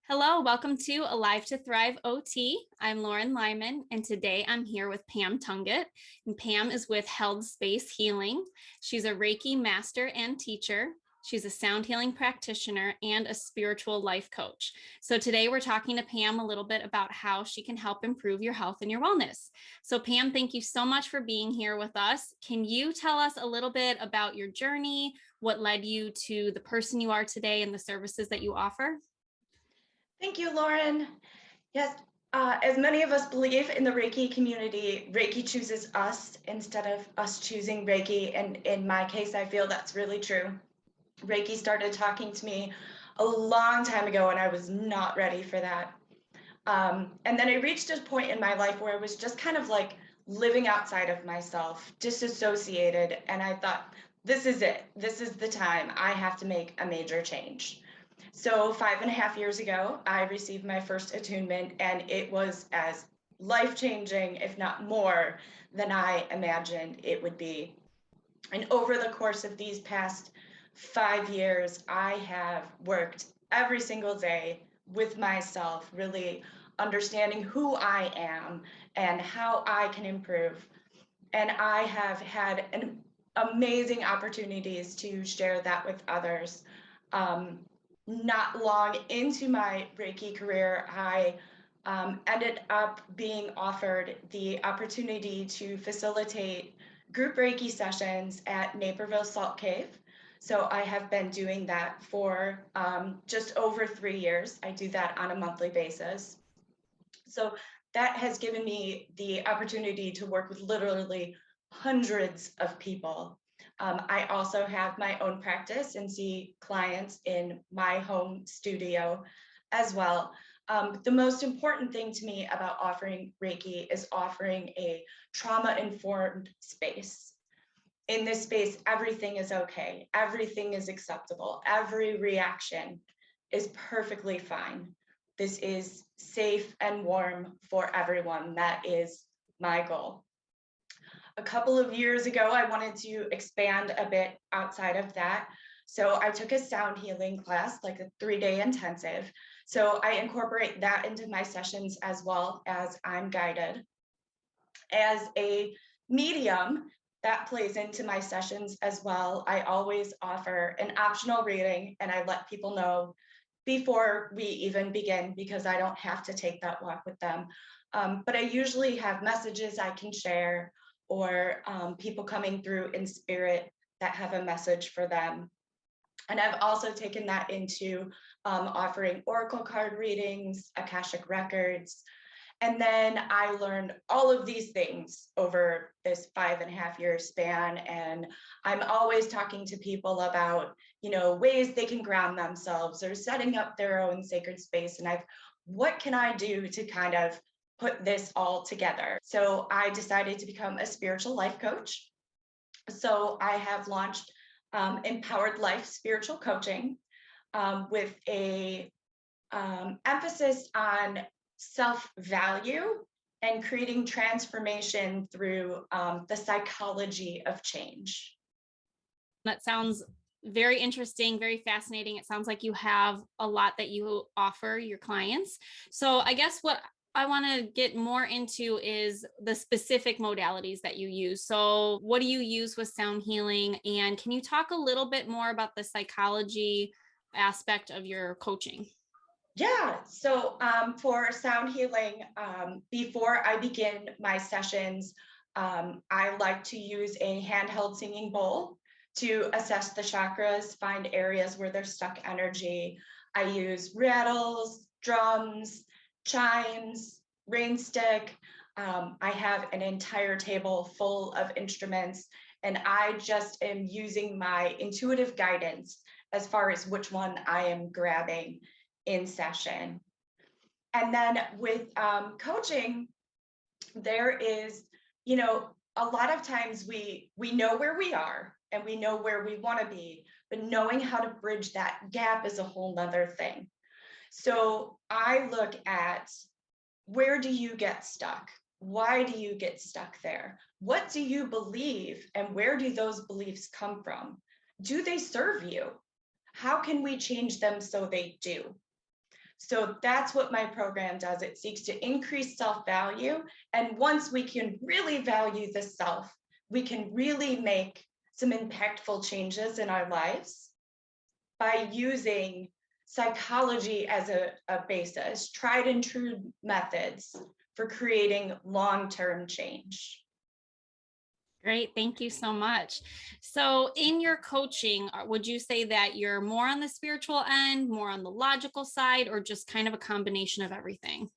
Hello, welcome to Alive to Thrive OT. I'm Lauren Lyman, and today I'm here with Pam Tunget. And Pam is with Held Space Healing. She's a Reiki Master and Teacher. She's a sound healing practitioner and a spiritual life coach. So today we're talking to Pam a little bit about how she can help improve your health and your wellness. So Pam, thank you so much for being here with us. Can you tell us a little bit about your journey, what led you to the person you are today and the services that you offer? Thank you, Lauren. Yes, as many of us believe in the Reiki community, Reiki chooses us instead of us choosing Reiki. And in my case, I feel that's really true. Reiki started talking to me a long time ago, and I was not ready for that. And then I reached a point in my life where I was just kind of like living outside of myself, disassociated. And I thought, this is it. This is the time. I have to make a major change. So 5.5 years ago, I received my first attunement, and it was as life-changing, if not more, than I imagined it would be. And over the course of these past 5 years, I have worked every single day with myself, really understanding who I am and how I can improve. And I have had amazing opportunities to share that with others. Not long into my Reiki career, I ended up being offered the opportunity to facilitate group Reiki sessions at Naperville Salt Cave. So I have been doing that for just over 3 years. I do that on a monthly basis. So that has given me the opportunity to work with literally hundreds of people. I also have my own practice and see clients in my home studio as well. The most important thing to me about offering Reiki is offering a trauma-informed space. In this space, everything is okay. Everything is acceptable. Every reaction is perfectly fine. This is safe and warm for everyone. That is my goal. A couple of years ago, I wanted to expand a bit outside of that. So I took a sound healing class, like a 3-day intensive. So I incorporate that into my sessions as well as I'm guided. As a medium, that plays into my sessions as well. I always offer an optional reading, and I let people know before we even begin, because I don't have to take that walk with them. But I usually have messages I can share, or people coming through in spirit that have a message for them. And I've also taken that into offering oracle card readings, Akashic records. And then I learned all of these things over this 5.5-year span. And I'm always talking to people about, ways they can ground themselves or setting up their own sacred space. And what can I do to kind of put this all together? So I decided to become a spiritual life coach. So I have launched Empowered Life Spiritual Coaching with a emphasis on self-value and creating transformation through the psychology of change. That sounds very interesting, very fascinating. It sounds like you have a lot that you offer your clients. So I guess what I want to get more into is the specific modalities that you use. So what do you use with sound healing? And can you talk a little bit more about the psychology aspect of your coaching? Yeah, so for sound healing, before I begin my sessions, I like to use a handheld singing bowl to assess the chakras, find areas where there's stuck energy. I use rattles, drums, chimes, rain stick. I have an entire table full of instruments, and I just am using my intuitive guidance as far as which one I am grabbing in session. And then with coaching, there is, a lot of times we know where we are and we know where we want to be, but knowing how to bridge that gap is a whole nother thing. So I look at, where do you get stuck? Why do you get stuck there? What do you believe, and where do those beliefs come from? Do they serve you? How can we change them so they do? So that's what my program does. It seeks to increase self-value. And once we can really value the self, we can really make some impactful changes in our lives by using psychology as a basis, tried and true methods for creating long-term change. Great. Thank you so much. So in your coaching, would you say that you're more on the spiritual end, more on the logical side, or just kind of a combination of everything?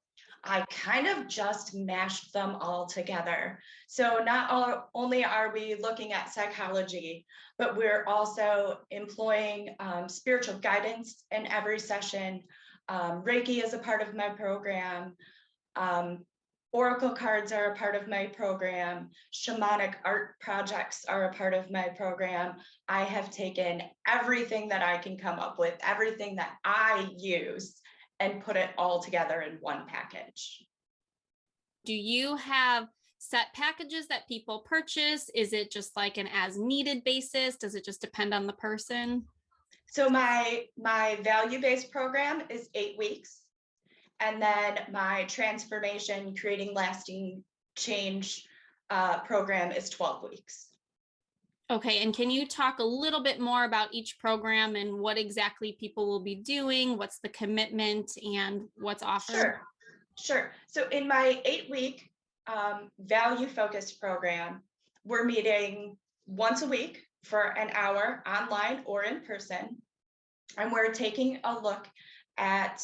I kind of just mashed them all together. So not only are we looking at psychology, but we're also employing spiritual guidance in every session. Reiki is a part of my program. Oracle cards are a part of my program. Shamanic art projects are a part of my program. I have taken everything that I can come up with, everything that I use, and put it all together in one package. Do you have set packages that people purchase? Is it just like an as needed basis? Does it just depend on the person? So my value-based program is 8 weeks. And then my transformation, creating lasting change program is 12 weeks. Okay, and can you talk a little bit more about each program and what exactly people will be doing? What's the commitment and what's offered? Sure. So in my 8-week value-focused program, we're meeting once a week for an hour online or in person. And we're taking a look at,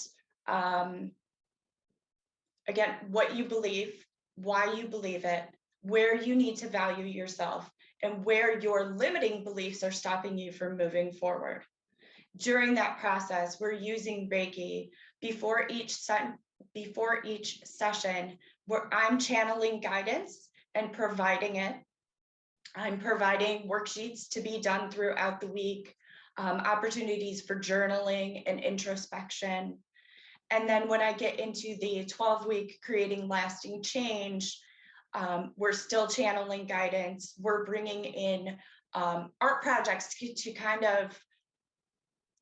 again, what you believe, why you believe it, where you need to value yourself, and where your limiting beliefs are stopping you from moving forward. During that process, we're using Reiki before each session, where I'm channeling guidance and providing it. I'm providing worksheets to be done throughout the week, opportunities for journaling and introspection. And then when I get into the 12-week creating lasting change, we're still channeling guidance. We're bringing in art projects to kind of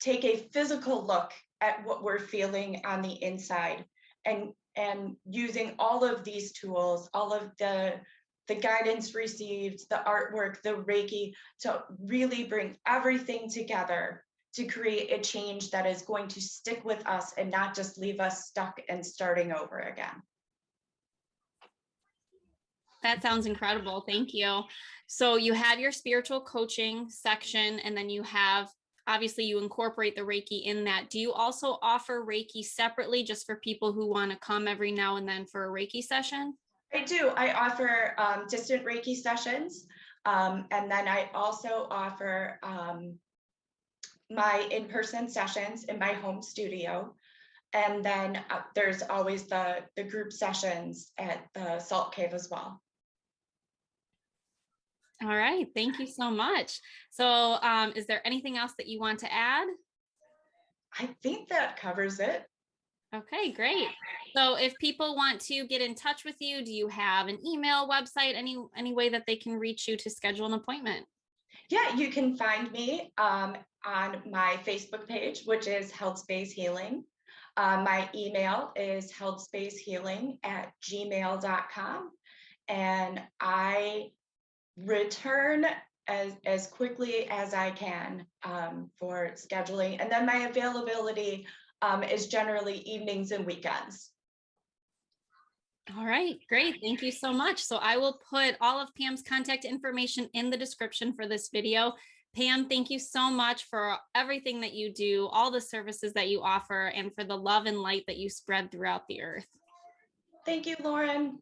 take a physical look at what we're feeling on the inside, and using all of these tools, all of the guidance received, the artwork, the Reiki, to really bring everything together to create a change that is going to stick with us and not just leave us stuck and starting over again. That sounds incredible. Thank you. So you have your spiritual coaching section, and then you have, obviously you incorporate the Reiki in that. Do you also offer Reiki separately just for people who want to come every now and then for a Reiki session? I do. I offer distant Reiki sessions. And then I also offer my in-person sessions in my home studio. And then there's always the group sessions at the Salt Cave as well. All right. Thank you so much. So is there anything else that you want to add? I think that covers it. Okay, great. So if people want to get in touch with you, do you have an email, website, any way that they can reach you to schedule an appointment? Yeah, you can find me on my Facebook page, which is Held Space Healing. My email is heldspacehealing@gmail.com. And I return as quickly as I can for scheduling. And then my availability is generally evenings and weekends. All right, great. Thank you so much. So I will put all of Pam's contact information in the description for this video. Pam, thank you so much for everything that you do, all the services that you offer, and for the love and light that you spread throughout the earth. Thank you, Lauren.